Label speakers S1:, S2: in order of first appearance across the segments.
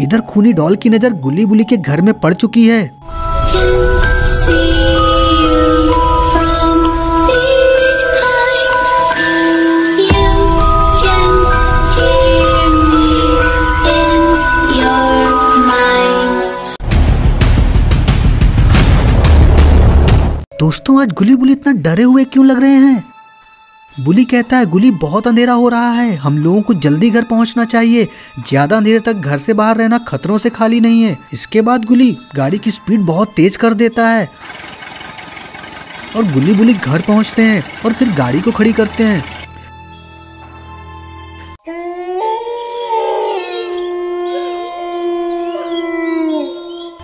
S1: इधर खूनी डॉल की नजर गुली बुली के घर में पड़ चुकी है। दोस्तों, आज गुली बुली इतना डरे हुए क्यों लग रहे हैं? बुली कहता है, गुली बहुत अंधेरा हो रहा है, हम लोगों को जल्दी घर पहुंचना चाहिए। ज्यादा अंधेरे तक घर से बाहर रहना खतरों से खाली नहीं है। इसके बाद गुली गाड़ी की स्पीड बहुत तेज कर देता है और गुली बुली घर पहुंचते हैं और फिर गाड़ी को खड़ी करते हैं।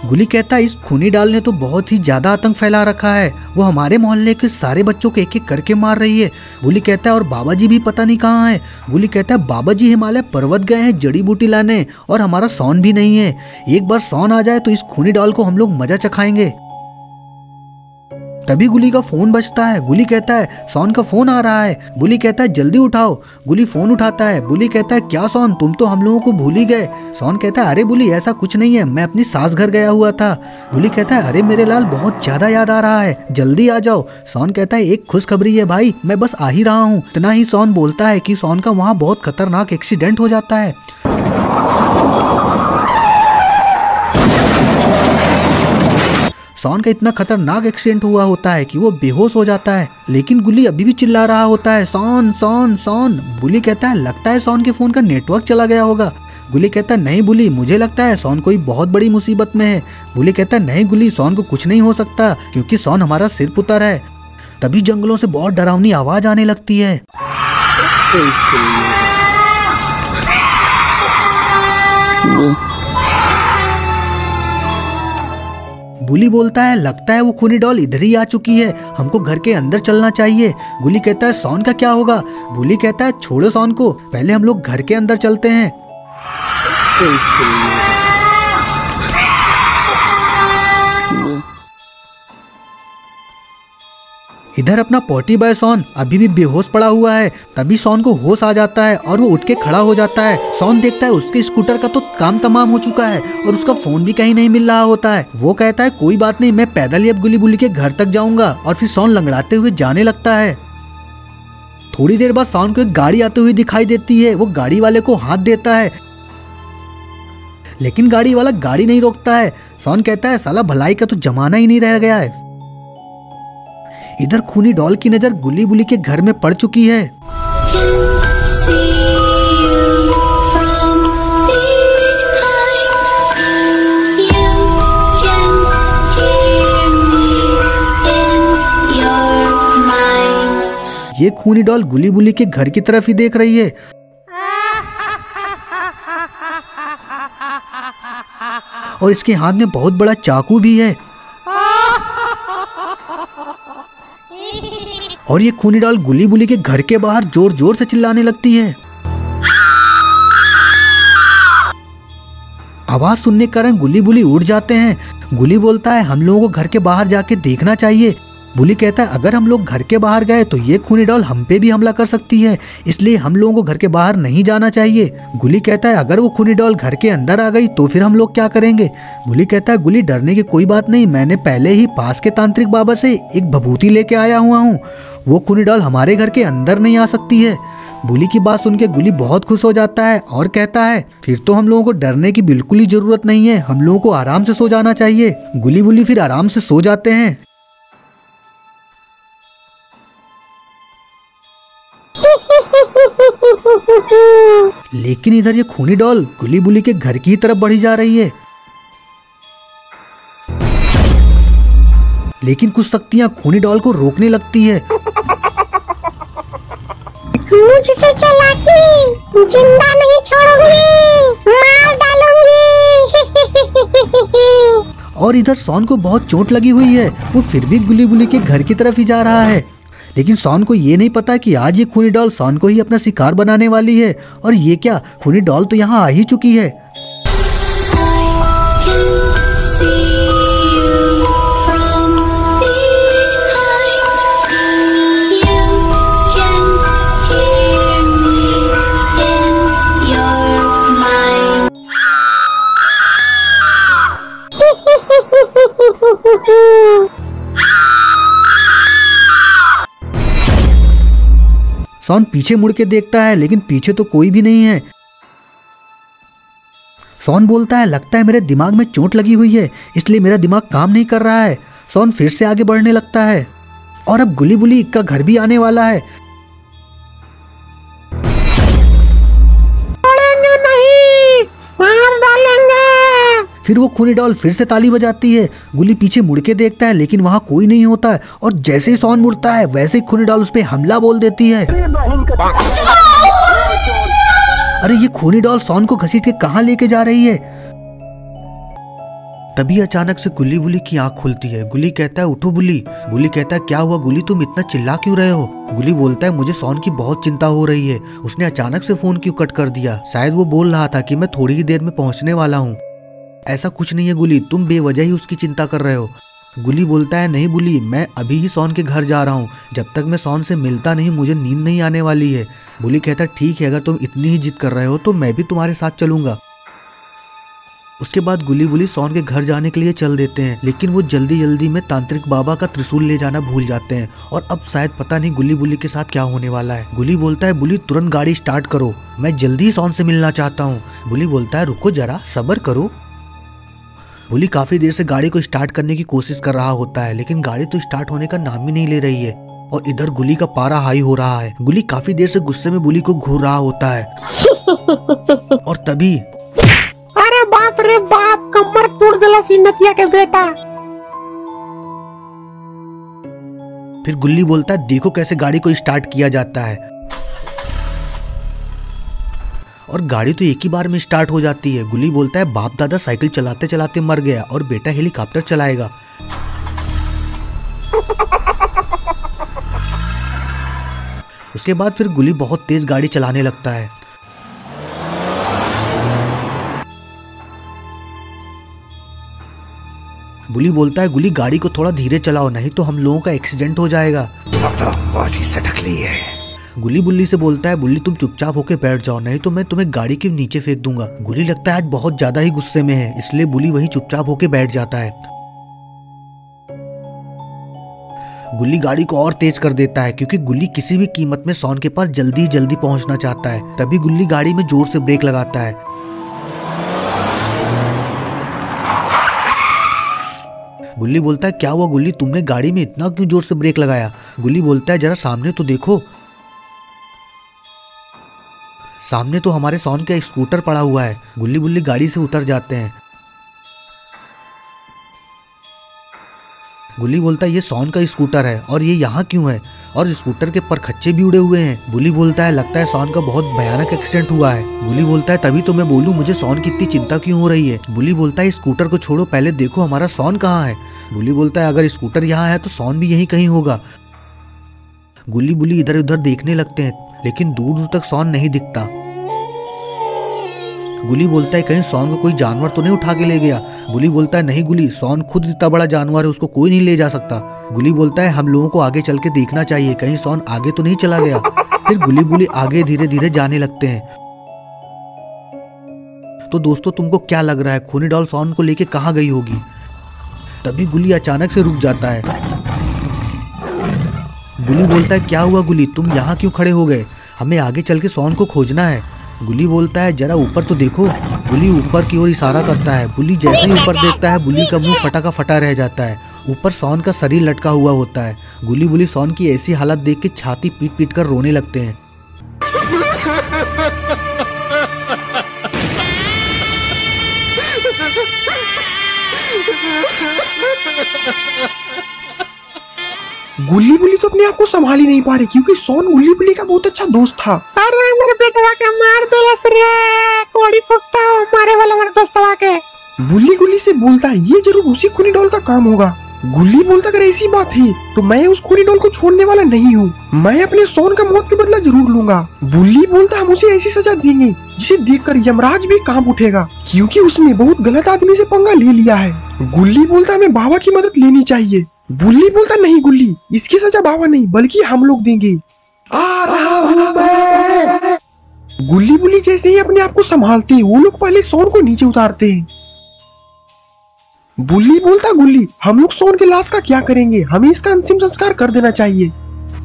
S1: गुली कहता है, इस खूनी डाल ने तो बहुत ही ज्यादा आतंक फैला रखा है। वो हमारे मोहल्ले के सारे बच्चों को एक एक करके मार रही है। गुली कहता है, और बाबा जी भी पता नहीं कहाँ है। गुली कहता है, बाबा जी हिमालय पर्वत गए हैं जड़ी बूटी लाने और हमारा सॉन भी नहीं है। एक बार सॉन आ जाए तो इस खूनी डाल को हम लोग मजा चखाएंगे। तभी गुली का फोन बजता है। गुली कहता है, सॉन का फोन आ रहा है। गुली कहता है, जल्दी उठाओ। गुली फोन उठाता है। गुली कहता है, क्या सॉन, तुम तो हम लोगों को भूल ही गए। सॉन कहता है, अरे गुली ऐसा कुछ नहीं है, मैं अपनी सास घर गया हुआ था। गुली कहता है, अरे मेरे लाल बहुत ज्यादा याद आ रहा है, जल्दी आ जाओ। सॉन कहता है, एक खुशखबरी है भाई, मैं बस आ ही रहा हूँ। इतना ही सॉन बोलता है कि सॉन का वहाँ बहुत खतरनाक एक्सीडेंट हो जाता है। सॉन का इतना खतरनाक एक्सीडेंट हुआ होता है कि वो बेहोश हो जाता है, लेकिन गुली अभी भी चिल्ला रहा होता है, सॉन सॉन सॉन। बुली कहता है, लगता है सॉन के फोन का नेटवर्क चला गया होगा। गुली कहता है, नहीं बुली, मुझे लगता है सॉन कोई बहुत बड़ी मुसीबत में है। बुली कहता है, नहीं गुली, सॉन को कुछ नहीं हो सकता क्योंकि सॉन हमारा सिर पुत्र है। तभी जंगलों से बहुत डरावनी आवाज आने लगती है। बुली बोलता है, लगता है वो खूनी डॉल इधर ही आ चुकी है, हमको घर के अंदर चलना चाहिए। गुली कहता है, सॉन का क्या होगा? बुली कहता है, छोड़ो सॉन को, पहले हम लोग घर के अंदर चलते हैं। इधर अपना पोटी बॉय सॉन अभी भी बेहोश पड़ा हुआ है। तभी सॉन को होश आ जाता है और वो उठ के खड़ा हो जाता है। सॉन देखता है उसके स्कूटर का तो काम तमाम हो चुका है और उसका फोन भी कहीं नहीं मिल रहा होता है। वो कहता है, कोई बात नहीं, मैं पैदल ही अब गुली बुली के घर तक जाऊंगा। और फिर सॉन लंगड़ाते हुए जाने लगता है। थोड़ी देर बाद सॉन को एक गाड़ी आते हुए दिखाई देती है। वो गाड़ी वाले को हाथ देता है, लेकिन गाड़ी वाला गाड़ी नहीं रोकता है। सॉन कहता है, साला भलाई का तो जमाना ही नहीं रह गया है। इधर खूनी डॉल की नजर गुली बुली के घर में पड़ चुकी है। ये खूनी डॉल गुली बुली के घर की तरफ ही देख रही है। और इसके हाथ में बहुत बड़ा चाकू भी है। और ये खूनी डॉल गुली बुली के घर के बाहर जोर जोर से चिल्लाने लगती है। आवाज सुनने के कारण गुली बुली उठ जाते हैं। गुली बोलता है, हम लोगों को घर के बाहर जाके देखना चाहिए। बुली कहता है, अगर हम लोग घर के बाहर गए तो ये खूनी डॉल हम पे भी हमला कर सकती है, इसलिए हम लोगों को घर के बाहर नहीं जाना चाहिए। गुली कहता है, अगर वो खूनी डॉल घर के अंदर आ गई तो फिर हम लोग क्या करेंगे? बुली कहता है, गुली डरने की कोई बात नहीं, मैंने पहले ही पास के तांत्रिक बाबा से एक भभूति लेके आया हुआ हूँ, वो खूनी डॉल हमारे घर के अंदर नहीं आ सकती है। बुली की बात सुन के गुली बहुत खुश हो जाता है और कहता है, फिर तो हम लोगों को डरने की बिल्कुल ही जरूरत नहीं है, हम लोगों को आराम से सो जाना चाहिए। गुली बुली फिर आराम से सो जाते हैं। लेकिन इधर ये खूनी डॉल गुली बुली के घर की तरफ बढ़ी जा रही है। लेकिन कुछ शक्तियां खूनी डॉल को रोकने लगती है।
S2: मुझसे चालाकी जिंदा नहीं छोड़ूंगी, मार डालूंगी।
S1: और इधर सॉन को बहुत चोट लगी हुई है, वो फिर भी गुली बुली के घर की तरफ ही जा रहा है। लेकिन सॉन को ये नहीं पता कि आज ये खूनी डॉल सॉन को ही अपना शिकार बनाने वाली है। और ये क्या, खूनी डॉल तो यहाँ आ ही चुकी है। सोन पीछे मुड़ के देखता है लेकिन पीछे तो कोई भी नहीं है। सोन बोलता है लगता है मेरे दिमाग में चोट लगी हुई है, इसलिए मेरा दिमाग काम नहीं कर रहा है। सोन फिर से आगे बढ़ने लगता है और अब गुली बुली का घर भी आने वाला है।
S2: नहीं, मार डालेंगे।
S1: फिर वो खूनी डॉल फिर से ताली बजाती है। गुली पीछे मुड़ के देखता है लेकिन वहाँ कोई नहीं होता है और जैसे ही सोन मुड़ता है वैसे ही खूनी डॉल उस पर हमला बोल देती है। अरे ये खूनी डॉल सोन को घसीट के कहाँ लेके जा रही है। तभी अचानक से गुली बुली की आंख खुलती है। गुली कहता है उठो बुली। बुली कहता है क्या हुआ गुली, तुम इतना चिल्ला क्यों रहे हो। गुली बोलता है मुझे सोन की बहुत चिंता हो रही है, उसने अचानक से फोन क्यों कट कर दिया। शायद वो बोल रहा था कि मैं थोड़ी ही देर में पहुंचने वाला हूँ। ऐसा कुछ नहीं है गुली, तुम बेवजह ही उसकी चिंता कर रहे हो। गुली बोलता है नहीं बुली, मैं अभी ही सोन के घर जा रहा हूँ, जब तक मैं सोन से मिलता नहीं मुझे नींद नहीं आने वाली है। बुली कहता है ठीक है, अगर तुम इतनी ही जिद कर रहे हो तो मैं भी तुम्हारे साथ चलूंगा। उसके बाद गुली बुली सोन के घर जाने के लिए चल देते हैं, लेकिन वो जल्दी जल्दी में तांत्रिक बाबा का त्रिशूल ले जाना भूल जाते हैं और अब शायद पता नहीं गुली बुली के साथ क्या होने वाला है। गुली बोलता है बुली तुरंत गाड़ी स्टार्ट करो, मैं जल्दी सोन से मिलना चाहता हूँ। बुली बोलता है रुको जरा सब्र करो। बुली काफी देर से गाड़ी को स्टार्ट करने की कोशिश कर रहा होता है लेकिन गाड़ी तो स्टार्ट होने का नाम ही नहीं ले रही है और इधर गुली का पारा हाई हो रहा है। गुली काफी देर से गुस्से में बुली को घूर रहा होता है और तभी
S2: अरे बाप रे बाप, कमर तोड़ दिला सीनतिया के बेटा।
S1: फिर गुल्ली बोलता है देखो कैसे गाड़ी को स्टार्ट किया जाता है और गाड़ी तो एक ही बार में स्टार्ट हो जाती है। गुल्ली बोलता है बाप दादा साइकिल चलाते चलाते मर गया और बेटा हेलीकॉप्टर चलाएगा। उसके बाद फिर गुल्ली बहुत तेज गाड़ी चलाने लगता है। बुली बोलता है गुली गाड़ी को थोड़ा धीरे चलाओ नहीं तो हम लोगों का एक्सीडेंट हो जाएगा। गुली बुल्ली से बोलता है बुल्ली तुम चुपचाप होके बैठ जाओ नहीं तो मैं तुम्हें गाड़ी के नीचे फेंक दूंगा। गुली लगता है आज बहुत ज्यादा ही गुस्से में है, इसलिए बुली वही चुपचाप होके बैठ जाता है। गुल्ली गाड़ी को और तेज कर देता है क्योंकि गुल्ली किसी भी कीमत में सोन के पास जल्दी जल्दी पहुंचना चाहता है। तभी गुल्ली गाड़ी में जोर से ब्रेक लगाता है। गुल्ली बोलता है क्या हुआ गुल्ली, तुमने गाड़ी में इतना क्यों जोर से ब्रेक लगाया। गुल्ली बोलता है जरा सामने तो देखो। सामने तो हमारे सोन का एक स्कूटर पड़ा हुआ है। गुल्ली बुल्ली गाड़ी से उतर जाते हैं। गुल्ली बोलता है ये सोन का स्कूटर है और ये यहाँ क्यों है और स्कूटर के परखच्चे भी उड़े हुए हैं। गुल्ली बोलता है लगता है सोन का बहुत भयानक एक्सीडेंट हुआ है। गुल्ली बोलता है तभी तो मैं बोलूं मुझे सोन की इतनी चिंता क्यों हो रही है। गुल्ली बोलता है स्कूटर को छोड़ो पहले देखो हमारा सोन कहाँ है। गुल्ली बोलता है अगर स्कूटर यहाँ है तो सोन भी यहीं कहीं होगा। गुल्ली बुल्ली इधर उधर देखने लगते हैं लेकिन दूर दूर तक सोन नहीं दिखता। गुली बोलता है कहीं सोन को कोई जानवर तो नहीं उठा के ले गया। गुली बोलता है नहीं गुली, सोन खुद इतना बड़ा जानवर है उसको कोई नहीं ले जा सकता। गुली बोलता है हम लोगों को आगे चल के देखना चाहिए कहीं सोन आगे तो नहीं चला गया। फिर गुली बुली आगे धीरे धीरे जाने लगते हैं। तो दोस्तों तुमको क्या लग रहा है खूनी डॉल सोन को लेके कहाँ गई होगी। तभी गुली अचानक से रुक जाता है। गुली बोलता है क्या हुआ गुली, तुम यहाँ क्यों खड़े हो गए, हमें आगे चल के सोन को खोजना है। गुली बोलता है जरा ऊपर तो देखो। गुली ऊपर की ओर इशारा करता है। गुली जैसे ही ऊपर देखता है गुली का मुंह फटा का फटा रह जाता है। ऊपर सोन का शरीर लटका हुआ होता है। गुली बुली सोन की ऐसी हालत देख के छाती पीट पीट कर रोने लगते हैं।
S3: गुल्ली बुल्ली तो अपने आप को संभाल ही नहीं पा रही क्योंकि सोन गुल्ली बुल्ली का बहुत अच्छा दोस्त था।
S2: अरे मेरे बेटवा के मार देलस रे, कोड़ी फुकता मारे वाला मेरे दोस्तवा के।
S3: बुल्ली गुल्ली से बोलता है ये जरूर उसी खूनी डॉल का काम होगा। गुल्ली बोलता अगर ऐसी बात है तो मैं उस खूनी डॉल को छोड़ने वाला नहीं हूँ, मैं अपने सोन का मौत के बदला जरूर लूंगा। बुल्ली बोलता हम उसे ऐसी सजा देंगे जिसे देखकर यमराज भी कांप उठेगा क्योंकि उसने बहुत गलत आदमी से पंगा ले लिया है। गुल्ली बोलता हमें बाबा की मदद लेनी चाहिए। बुल्ली बोलता नहीं गुल्ली, इसकी सजा बाबा नहीं बल्कि हम लोग देंगे। आ रहा हूँ मैं। गुल्ली बुल्ली जैसे ही अपने आप को संभालते हैं वो लोग पहले सोन को नीचे उतारते हैं। बुल्ली बोलता गुल्ली हम लोग सोन की लाश का क्या करेंगे, हमें इसका अंतिम संस्कार कर देना चाहिए।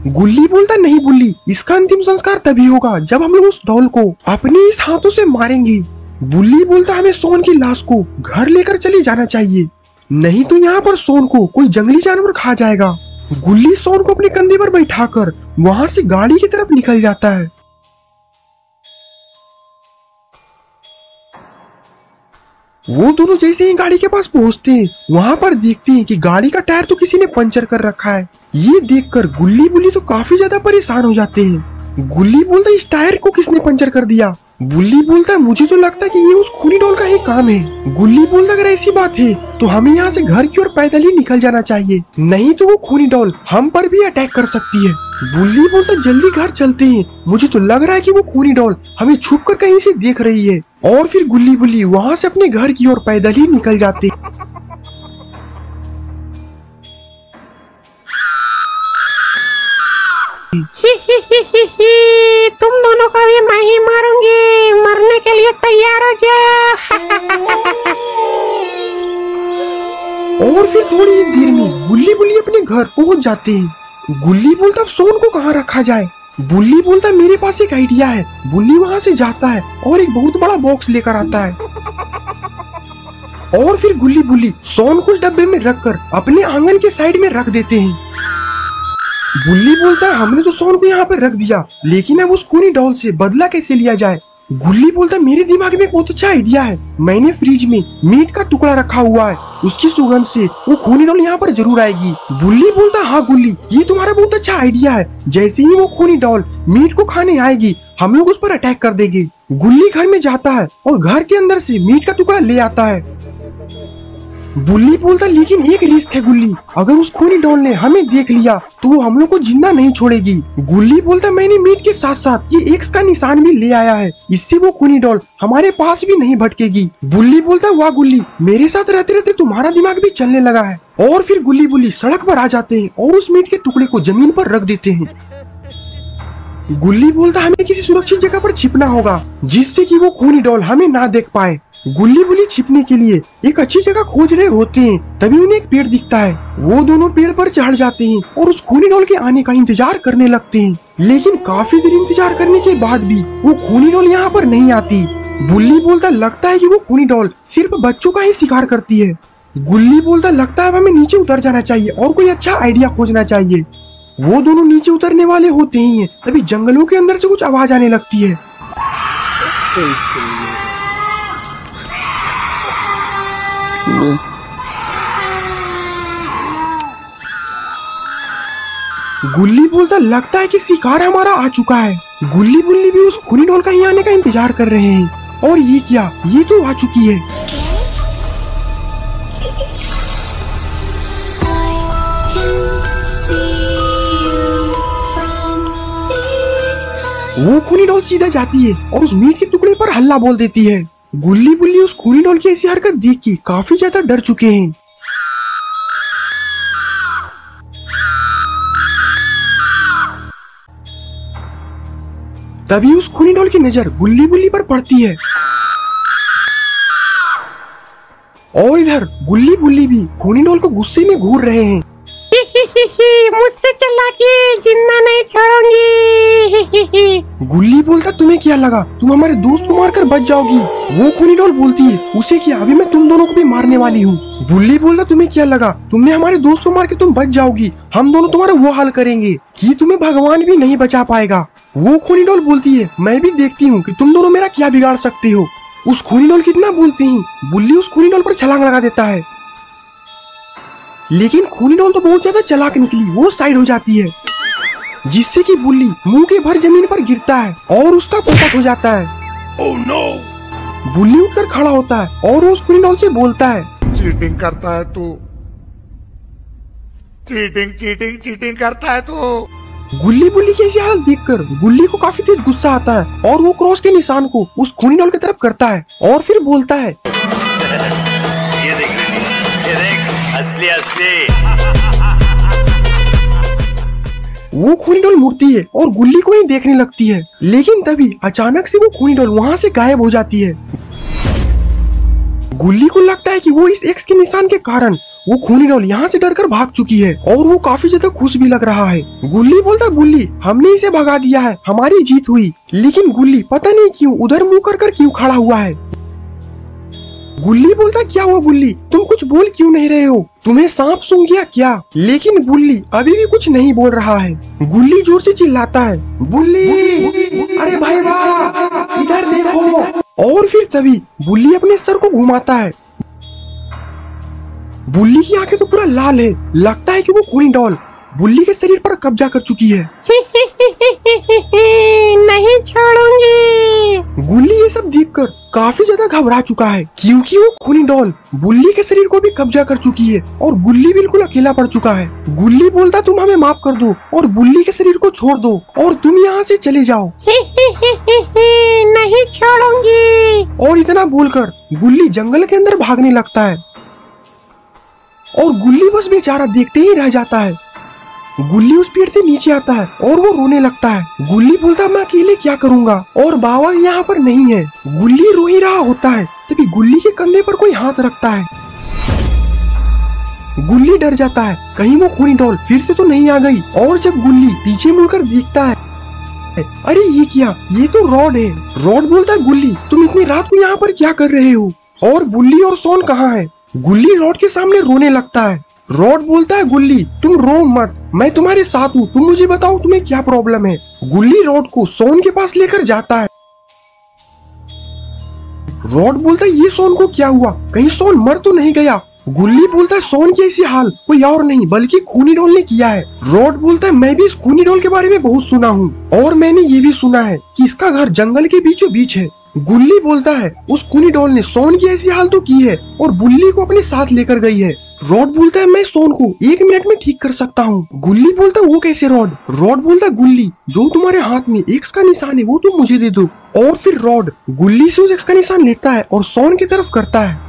S3: गुल्ली बोलता नहीं बुल्ली, इसका अंतिम संस्कार तभी होगा जब हम लोग उस डॉल को अपने इस हाथों से मारेंगे। बुल्ली बोलता हमें सोन की लाश को घर लेकर चले जाना चाहिए, नहीं तो यहाँ पर सोन को कोई जंगली जानवर खा जाएगा। गुल्ली सोन को अपने कंधे पर बैठाकर वहाँ से गाड़ी की तरफ निकल जाता है। वो दोनों जैसे ही गाड़ी के पास पहुंचते हैं वहाँ पर देखते हैं कि गाड़ी का टायर तो किसी ने पंचर कर रखा है। ये देखकर गुल्ली बुल्ली तो काफी ज्यादा परेशान हो जाते हैं। गुल्ली बोलता इस टायर को किसने पंचर कर दिया। बुल्ली बोलता है मुझे तो लगता है कि ये उस खूनी डॉल का ही काम है। गुल्ली बोलता अगर ऐसी बात है तो हमें यहाँ से घर की ओर पैदल ही निकल जाना चाहिए, नहीं तो वो खूनी डॉल हम पर भी अटैक कर सकती है। बुल्ली बोलता जल्दी घर चलते हैं, मुझे तो लग रहा है कि वो खूनी डॉल हमें छुप कर कहीं से देख रही है। और फिर गुल्ली बुल्ली वहाँ से अपने घर की ओर पैदल ही निकल जाते।
S2: तुम दोनों को भी मैं ही मारूंगी, मरने के लिए तैयार हो जाओ।
S3: और फिर थोड़ी ही देर में गुल्ली बुल्ली अपने घर पहुंच जाते हैं। गुल्ली बोलता अब सोन को कहाँ रखा जाए। बुल्ली बोलता मेरे पास एक आइडिया है। बुल्ली वहाँ से जाता है और एक बहुत बड़ा बॉक्स लेकर आता है। और फिर गुल्ली बुल्ली सोन को उस डब्बे में रखकर अपने आंगन के साइड में रख देते हैं। बुल्ली बोलता है हमने तो सोन को यहाँ पर रख दिया, लेकिन अब उस खूनी डॉल से बदला कैसे लिया जाए। गुल्ली बोलता मेरे दिमाग में बहुत अच्छा आइडिया है, मैंने फ्रिज में मीट का टुकड़ा रखा हुआ है, उसकी सुगंध से वो खूनी डॉल यहाँ पर जरूर आएगी। बुल्ली बोलता हाँ गुल्ली ये तुम्हारा बहुत अच्छा आइडिया है, जैसे ही वो खूनी डॉल मीट को खाने आएगी हम लोग उस पर अटैक कर देंगे। गुल्ली घर में जाता है और घर के अंदर से मीट का टुकड़ा ले आता है। बुल्ली बोलता लेकिन एक रिस्क है गुल्ली, अगर उस खूनी डॉल ने हमें देख लिया तो वो हम लोग को जिंदा नहीं छोड़ेगी। गुल्ली बोलता मैंने मीट के साथ साथ ये एक्स का निशान भी ले आया है, इससे वो खूनी डॉल हमारे पास भी नहीं भटकेगी। बुल्ली बोलता वाह गुल्ली मेरे साथ रहते रहते तुम्हारा दिमाग भी चलने लगा है। और फिर गुल्ली बुल्ली सड़क पर आ जाते हैं और उस मीट के टुकड़े को जमीन पर रख देते हैं। गुल्ली बोलता हमें किसी सुरक्षित जगह पर छिपना होगा जिससे कि वो खूनी डॉल हमें ना देख पाए। गुल्ली बुल्ली छिपने के लिए एक अच्छी जगह खोज रहे होते हैं, तभी उन्हें एक पेड़ दिखता है। वो दोनों पेड़ पर चढ़ जाते हैं और उस खूनी डॉल के आने का इंतजार करने लगते हैं, लेकिन काफी देर इंतजार करने के बाद भी वो खूनी डॉल यहाँ पर नहीं आती। बुल्ली बोलता लगता है कि वो खूनी डॉल सिर्फ बच्चों का ही शिकार करती है। गुल्ली बोलता लगता है हमें नीचे उतर जाना चाहिए और कोई अच्छा आइडिया खोजना चाहिए। वो दोनों नीचे उतरने वाले होते ही हैं, तभी जंगलों के अंदर से कुछ आवाज आने लगती है। गुल्ली बोलता लगता है कि शिकार हमारा आ चुका है। गुल्ली बुल्ली भी उस खूनी डॉल का ही आने का इंतजार कर रहे हैं। और ये क्या, ये तो आ चुकी है। वो खूनी डॉल सीधा जाती है और उस मीट के टुकड़े पर हल्ला बोल देती है। गुल्ली बुल्ली उस खूनी डॉल की ऐसी हरकत देख के काफी ज्यादा डर चुके हैं। तभी उस खूनी डॉल की नजर गुल्ली बुल्ली पर पड़ती है और इधर गुल्ली बुल्ली भी खूनी डॉल को गुस्से में घूर रहे हैं।
S2: मुझसे चालाकी जिंदा नहीं छोड़ूंगी।
S3: गुल्ली बोलता तुम्हें क्या लगा तुम हमारे दोस्त को मारकर बच जाओगी। वो खूनी डॉल बोलती है उसे क्या, अभी मैं तुम दोनों को भी मारने वाली हूँ। गुल्ली बोलता तुम्हें क्या लगा तुमने हमारे दोस्त को मार के तुम बच जाओगी, हम दोनों तुम्हारा वो हाल करेंगे कि तुम्हें भगवान भी नहीं बचा पाएगा। वो खूनी डॉल बोलती है मैं भी देखती हूँ कि तुम दोनों मेरा क्या बिगाड़ सकते हो। उस खूनी डॉल कितना बोलती है, बुल्ली उस खूनी डॉल पर छलांग लगा देता है, लेकिन खूनी डॉल तो बहुत ज्यादा चालाक निकली, वो साइड हो जाती है, जिससे कि बुल्ली मुंह के भर जमीन पर गिरता है और उसका पोपट हो जाता है।
S4: Oh no!
S3: बुल्ली उठकर खड़ा होता है और उस खूनी डॉल से बोलता है
S4: चीटिंग करता है तू, चीटिंग चीटिंग चीटिंग करता है तू।
S3: गुल्ली बुल्ली की ऐसी हालत देखकर गुल्ली को काफी तेज गुस्सा आता है और वो क्रॉस के निशान को उस खूनी डॉल की तरफ करता है और फिर बोलता है
S5: ये देख असली असली।
S3: वो खूनी डॉल मुड़ती है और गुल्ली को ही देखने लगती है, लेकिन तभी अचानक से वो खूनी डॉल वहाँ से गायब हो जाती है। गुल्ली को लगता है कि वो इस एक्स के निशान के कारण वो खूनी डॉल यहाँ से डरकर भाग चुकी है और वो काफी ज्यादा खुश भी लग रहा है। गुल्ली बोलता गुल्ली हमने इसे भगा दिया है, हमारी जीत हुई। लेकिन गुल्ली पता नहीं क्यों उधर मुंह कर क्यों खड़ा हुआ है। गुल्ली बोलता क्या हुआ गुल्ली, तुम कुछ बोल क्यों नहीं रहे हो, तुम्हें सांप सूंघ गया क्या? लेकिन गुल्ली अभी भी कुछ नहीं बोल रहा है। गुल्ली जोर से चिल्लाता है बुल्ली, अरे भाई वाह इधर देखो। और फिर तभी बुल्ली अपने सर को घुमाता है। बुल्ली की आंखें तो पूरा लाल है, लगता है कि वो खूनी डॉल बुल्ली के शरीर पर कब्जा कर चुकी है।
S2: नहीं छोड़ूंगी।
S3: गुल्ली ये सब देखकर काफी ज्यादा घबरा चुका है क्योंकि वो खूनी डॉल बुल्ली के शरीर को भी कब्जा कर चुकी है और गुल्ली बिल्कुल अकेला पड़ चुका है। गुल्ली बोलता तुम हमें माफ कर दो और बुल्ली के शरीर को छोड़ दो और तुम यहाँ से चले जाओ।
S2: नहीं छोड़ूंगी।
S3: और इतना बोलकर गुल्ली जंगल के अंदर भागने लगता है और गुल्ली बस बेचारा देखते ही रह जाता है। गुल्ली उस पेड़ से नीचे आता है और वो रोने लगता है। गुल्ली बोलता मैं अकेले क्या करूँगा और बाबा यहाँ पर नहीं है। गुल्ली रो ही रहा होता है तभी गुल्ली के कंधे पर कोई हाथ रखता है। गुल्ली डर जाता है कहीं वो खूनी डॉल फिर से तो नहीं आ गई। और जब गुल्ली पीछे मुड़कर देखता है अरे ये क्या, ये तो रॉड है। रॉड बोलता है गुल्ली तुम इतनी रात को यहाँ पर क्या कर रहे हो और बुल्ली और सोन कहाँ है? गुल्ली रॉड के सामने रोने लगता है। रॉड बोलता है गुल्ली तुम रो मत, मैं तुम्हारे साथ हूँ, तुम मुझे बताओ तुम्हें क्या प्रॉब्लम है। गुल्ली रॉड को सोन के पास लेकर जाता है। रॉड बोलता है ये सोन को क्या हुआ, कहीं सोन मर तो नहीं गया? गुल्ली बोलता है सोन की ऐसी हाल कोई और नहीं बल्कि खूनी डॉल ने किया है। रॉड बोलता है मैं भी इस खूनी डॉल के बारे में बहुत सुना हूँ और मैंने ये भी सुना है कि इसका घर जंगल के बीचों बीच है। गुल्ली बोलता है उस खूनी डॉल ने सोन की ऐसी हाल तो की है और बुल्ली को अपने साथ लेकर गई है। रॉड बोलता है मैं सोन को 1 मिनट में ठीक कर सकता हूँ। गुल्ली बोलता है वो कैसे रॉड? रॉड बोलता है गुल्ली जो तुम्हारे हाथ में एक्स का निशान है वो तुम मुझे दे दो। और फिर रॉड गुल्ली से उस एक्स का निशान लेता है और सोन की तरफ करता है।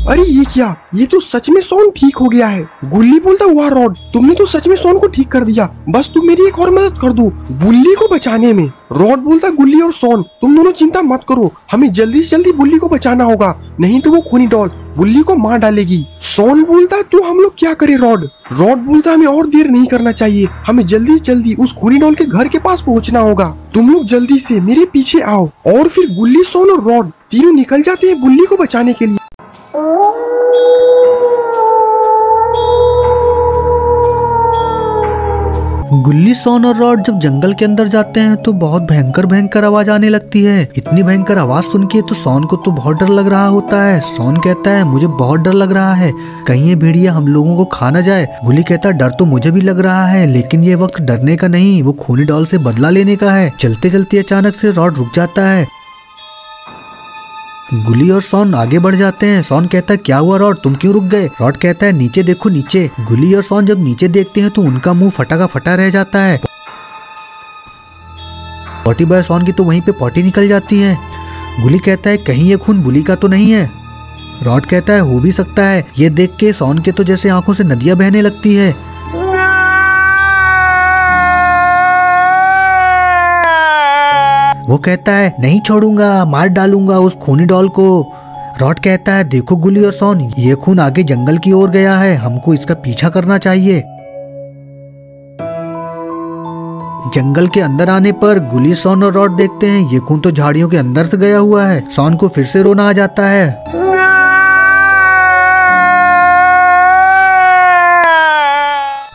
S3: अरे ये क्या, ये तो सच में सोन ठीक हो गया है। गुल्ली बोलता वाह रॉड तुमने तो सच में सोन को ठीक कर दिया, बस तुम मेरी एक और मदद कर दो बुल्ली को बचाने में। रॉड बोलता गुल्ली और सोन तुम दोनों चिंता मत करो, हमें जल्दी से जल्दी बुल्ली को बचाना होगा नहीं तो वो खूनी डॉल बुल्ली को मार डालेगी। सोन बोलता तो हम लोग क्या करें रॉड? रॉड बोलता हमें और देर नहीं करना चाहिए, हमें जल्दी जल्दी उस खूनी डॉल के घर के पास पहुंचना होगा, तुम लोग जल्दी से मेरे पीछे आओ। और फिर गुल्ली सोन और रॉड तीनों निकल जाते हैं बुल्ली को बचाने के लिए।
S1: गुल्ली सोन और रॉड जब जंगल के अंदर जाते हैं तो बहुत भयंकर भयंकर आवाज आने लगती है। इतनी भयंकर आवाज सुन के तो सोन को तो बहुत डर लग रहा होता है। सोन कहता है मुझे बहुत डर लग रहा है, कहीं ये भेड़िया हम लोगों को खा ना जाए। गुल्ली कहता है डर तो मुझे भी लग रहा है लेकिन ये वक्त डरने का नहीं, वो खूनी डॉल से बदला लेने का है। चलते चलते अचानक से रॉड रुक जाता है। गुल्ली और सोन आगे बढ़ जाते हैं। सोन कहता है क्या हुआ रॉड, तुम क्यों रुक गए? रॉड कहता है नीचे देखो नीचे। गुल्ली और सोन जब नीचे देखते हैं तो उनका मुंह फटा का फटा रह जाता है। पॉटी बॉय सोन की तो वहीं पे पॉटी निकल जाती है। गुल्ली कहता है कहीं ये खून बुल्ली का तो नहीं है? रॉड कहता है हो भी सकता है। ये देख के सोन के तो जैसे आंखों से नदियां बहने लगती है। वो कहता है नहीं छोड़ूंगा, मार डालूंगा उस खूनी डॉल को। रॉड कहता है देखो गुल्ली और सोन ये खून आगे जंगल की ओर गया है, हमको इसका पीछा करना चाहिए। जंगल के अंदर आने पर गुल्ली सोन और रॉड देखते हैं ये खून तो झाड़ियों के अंदर से गया हुआ है। सोन को फिर से रोना आ जाता है।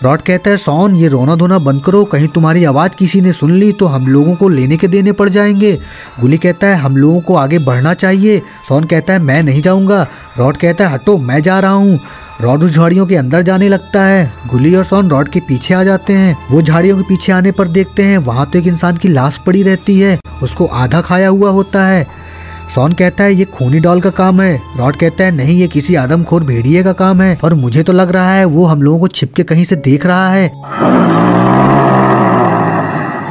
S1: रॉड कहता है सोन ये रोना धोना बंद करो, कहीं तुम्हारी आवाज किसी ने सुन ली तो हम लोगों को लेने के देने पड़ जाएंगे। गुल्ली कहता है हम लोगों को आगे बढ़ना चाहिए। सोन कहता है मैं नहीं जाऊंगा। रॉड कहता है हटो मैं जा रहा हूँ। रॉड उस झाड़ियों के अंदर जाने लगता है। गुल्ली और सोन रॉड के पीछे आ जाते हैं। वो झाड़ियों के पीछे आने पर देखते हैं वहां तो एक इंसान की लाश पड़ी रहती है, उसको आधा खाया हुआ होता है। सोन कहता है ये खूनी डॉल का काम है। रॉड कहता है नहीं ये किसी आदमखोर भेड़िए का काम है और मुझे तो लग रहा है वो हम लोगों को छिपके कहीं से देख रहा है।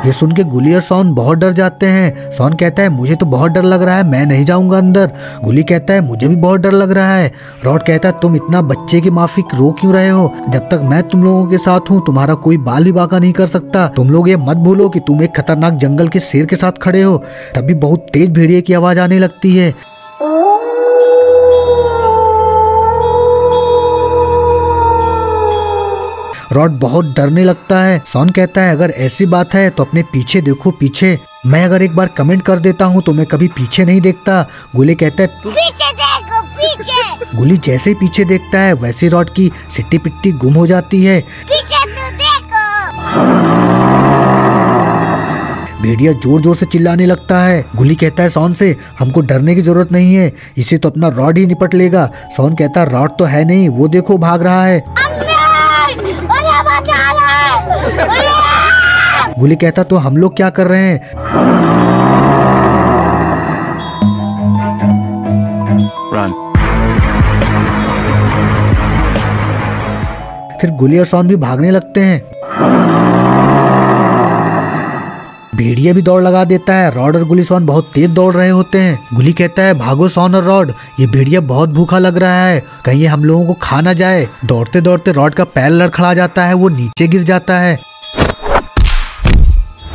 S1: ये सुन के गुली और सोन बहुत डर जाते हैं। सोन कहता है मुझे तो बहुत डर लग रहा है, मैं नहीं जाऊंगा अंदर। गुली कहता है मुझे भी बहुत डर लग रहा है। रॉड कहता है तुम इतना बच्चे की माफिक रो क्यों रहे हो? जब तक मैं तुम लोगों के साथ हूँ तुम्हारा कोई बाल भी बांका नहीं कर सकता। तुम लोग ये मत भूलो कि तुम एक खतरनाक जंगल के शेर के साथ खड़े हो। तभी बहुत तेज भेड़िए की आवाज आने लगती है। रॉड बहुत डरने लगता है। सोन कहता है अगर ऐसी बात है तो अपने पीछे देखो, पीछे। मैं अगर एक बार कमेंट कर देता हूँ तो मैं कभी पीछे नहीं देखता। गुली कहता है
S6: पीछे देखो, पीछे।
S1: गुली जैसे ही पीछे देखता है वैसे रॉड की सिट्टी पिट्टी गुम हो जाती है।
S6: पीछे तो देखो।
S1: भेड़िया जोर जोर से चिल्लाने लगता है। गुली कहता है सोन से हमको डरने की जरूरत नहीं है, इसे तो अपना रॉड ही निपट लेगा। सोन कहता है रॉड तो है नहीं, वो देखो भाग रहा है। गुली कहता तो हम लोग क्या कर रहे हैं?
S5: Run.
S1: फिर गुली और सोन भी भागने लगते हैं। भेड़िया भी दौड़ लगा देता है। रॉड और गुली सोन बहुत तेज दौड़ रहे होते हैं। गुली कहता है भागो सोन और रॉड, ये भेड़िया बहुत भूखा लग रहा है, कहीं ये हम लोगों को खा ना जाए। दौड़ते दौड़ते रॉड का पैर लड़खड़ा जाता है, वो नीचे गिर जाता है।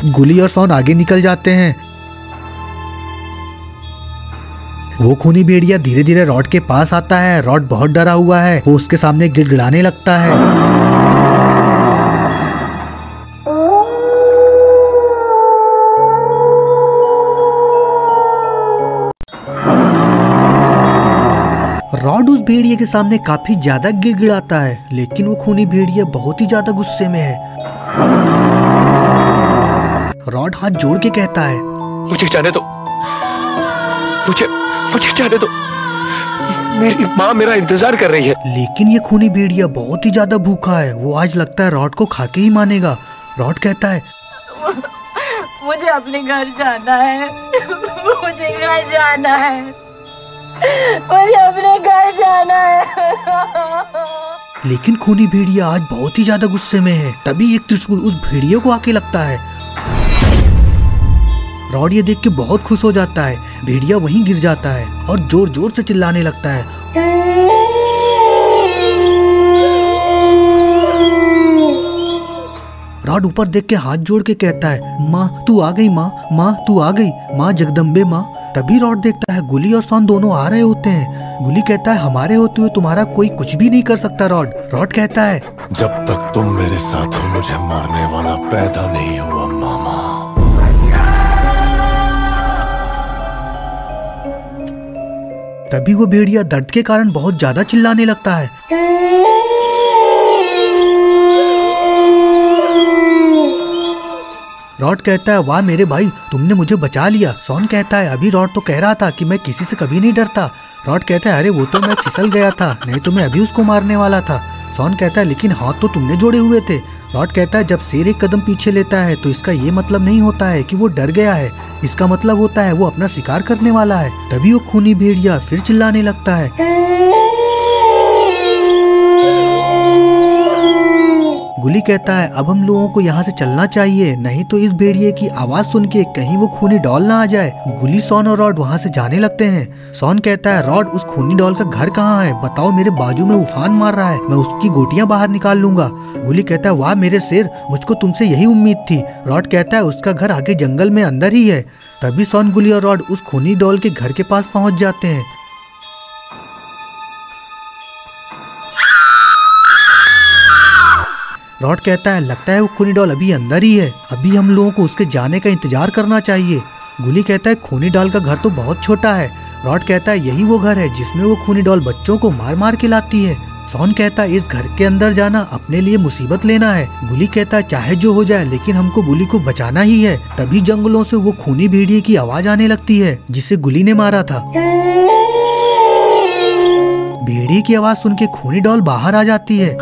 S1: गुली और सोन आगे निकल जाते हैं। वो खूनी भेड़िया धीरे धीरे रॉड के पास आता है। रॉड बहुत डरा हुआ है, वो उसके सामने गिड़गिड़ाने लगता है। रॉड उस भेड़िए के सामने काफी ज्यादा गिड़गिड़ाता है, लेकिन वो खूनी भेड़िया बहुत ही ज्यादा गुस्से में है। रॉड हाथ जोड़ के कहता है
S3: मुझे जाने दो, मुझे जाने दो, मेरी माँ मेरा इंतजार कर रही है।
S1: लेकिन ये खूनी भेड़िया बहुत ही ज्यादा भूखा है, वो आज लगता है रॉड को खा के ही मानेगा। रॉड कहता है
S6: मुझे अपने घर जाना है, मुझे घर जाना है, मुझे अपने घर जाना है।
S1: लेकिन खूनी भेड़िया आज बहुत ही ज्यादा गुस्से में है। तभी एक त्रिशूल उस भेड़िए को आके लगता है। रॉड ये देख के बहुत खुश हो जाता है। भेड़िया वहीं गिर जाता है और जोर जोर से चिल्लाने लगता है। रॉड ऊपर देख के हाथ जोड़ के कहता है माँ तू आ गई, माँ तू आ गई, माँ जगदम्बे माँ। तभी रॉड देखता है गुली और सोन दोनों आ रहे होते हैं। गुली कहता है हमारे होते हुए तुम्हारा कोई कुछ भी नहीं कर सकता रॉड। रॉड कहता है
S7: जब तक तुम मेरे साथ हो मुझे मारने वाला पैदा नहीं हुआ मामा।
S1: तभी वो भेड़िया दर्द के कारण बहुत ज्यादा चिल्लाने लगता है। रॉड कहता है वाह मेरे भाई, तुमने मुझे बचा लिया। सोन कहता है अभी रॉड तो कह रहा था कि मैं किसी से कभी नहीं डरता। रॉड कहता है अरे वो तो मैं फिसल गया था, नहीं तो मैं अभी उसको मारने वाला था। सोन कहता है लेकिन हाथ तो तुमने जोड़े हुए थे। रॉड कहता है जब शेर एक कदम पीछे लेता है तो इसका ये मतलब नहीं होता है कि वो डर गया है, इसका मतलब होता है वो अपना शिकार करने वाला है। तभी वो खूनी भेड़िया फिर चिल्लाने लगता है। गुली कहता है अब हम लोगों को यहाँ से चलना चाहिए, नहीं तो इस भेड़िए की आवाज सुन के कहीं वो खूनी डॉल ना आ जाए। गुली सोन और रॉड वहाँ से जाने लगते हैं। सोन कहता है रॉड उस खूनी डॉल का घर कहाँ है, बताओ, मेरे बाजू में उफान मार रहा है, मैं उसकी गोटियां बाहर निकाल लूंगा। गुली कहता है वाह मेरे शेर, मुझको तुमसे यही उम्मीद थी। रॉड कहता है उसका घर आगे जंगल में अंदर ही है। तभी सोन, गुली और रॉड उस खूनी डॉल के घर के पास पहुँच जाते हैं। रॉड कहता है लगता है वो खूनी डॉल अभी अंदर ही है, अभी हम लोगों को उसके जाने का इंतजार करना चाहिए। गुली कहता है खूनी डॉल का घर तो बहुत छोटा है। रॉड कहता है यही वो घर है जिसमें वो खूनी डॉल बच्चों को मार मार के लाती है। सोन कहता है इस घर के अंदर जाना अपने लिए मुसीबत लेना है। गुली कहता है चाहे जो हो जाए लेकिन हमको गुली को बचाना ही है। तभी जंगलों से वो खूनी भेड़िए की आवाज आने लगती है जिसे गुली ने मारा था। भेड़िए की आवाज सुन के खूनी डॉल बाहर आ जाती है।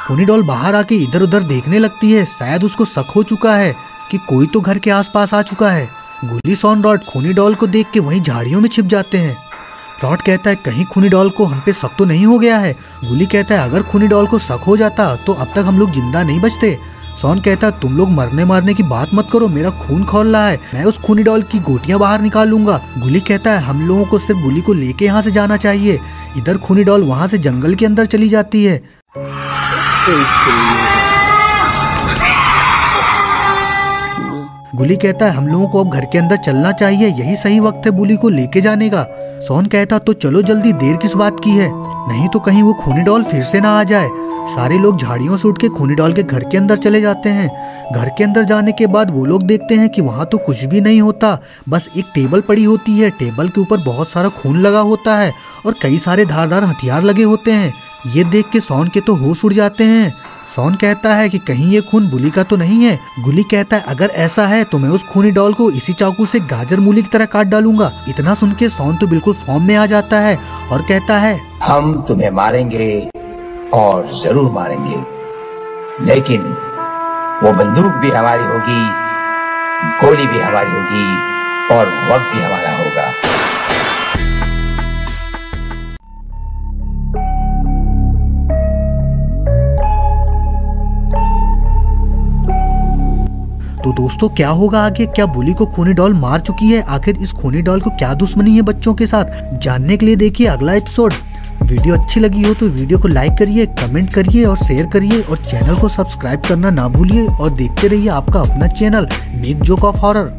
S1: खूनी डॉल बाहर आके इधर उधर देखने लगती है। शायद उसको शक हो चुका है कि कोई तो घर के आसपास आ चुका है। गुली, सॉन, रॉड खूनी डॉल को देख के वहीं झाड़ियों में छिप जाते हैं। रॉड कहता है कहीं खूनी डॉल को हम पे शक तो नहीं हो गया है। गुली कहता है अगर खूनी डॉल को शक हो जाता तो अब तक हम लोग जिंदा नहीं बचते। सॉन कहता है तुम लोग मरने मारने की बात मत करो, मेरा खून खौल रहा है, मैं उस खूनी डॉल की गोटियां बाहर निकाल लूंगा। गुली कहता है हम लोगों को सिर्फ बुली को लेके यहाँ से जाना चाहिए। इधर खूनी डॉल वहाँ से जंगल के अंदर चली जाती है। गुली कहता है हम लोगों को अब घर के अंदर चलना चाहिए, यही सही वक्त है बुली को लेके जाने का। सॉन कहता तो चलो जल्दी, देर किस बात की है, नहीं तो कहीं वो खूनी डॉल फिर से ना आ जाए। सारे लोग झाड़ियों से उठ के खूनी डॉल के घर के अंदर चले जाते हैं। घर के अंदर जाने के बाद वो लोग देखते हैं कि वहाँ तो कुछ भी नहीं होता, बस एक टेबल पड़ी होती है। टेबल के ऊपर बहुत सारा खून लगा होता है और कई सारे धारदार हथियार लगे होते हैं। ये देख के सॉन के तो होश उड़ जाते हैं। सॉन कहता है कि कहीं ये खून बुली का तो नहीं है। गुली कहता है अगर ऐसा है तो मैं उस खूनी डॉल को इसी चाकू से गाजर मूली की तरह काट डालूंगा। इतना सुन के सॉन तो बिल्कुल फॉर्म में आ जाता है और कहता है
S8: हम तुम्हें मारेंगे और जरूर मारेंगे, लेकिन वो बंदूक भी हमारी होगी, गोली भी हमारी होगी और वक्त भी हमारा होगा।
S1: तो दोस्तों क्या होगा आगे? क्या बुली को खूनी डॉल मार चुकी है? आखिर इस खूनी डॉल को क्या दुश्मनी है बच्चों के साथ? जानने के लिए देखिए अगला एपिसोड। वीडियो अच्छी लगी हो तो वीडियो को लाइक करिए, कमेंट करिए और शेयर करिए और चैनल को सब्सक्राइब करना ना भूलिए और देखते रहिए आपका अपना channel make joke of horror.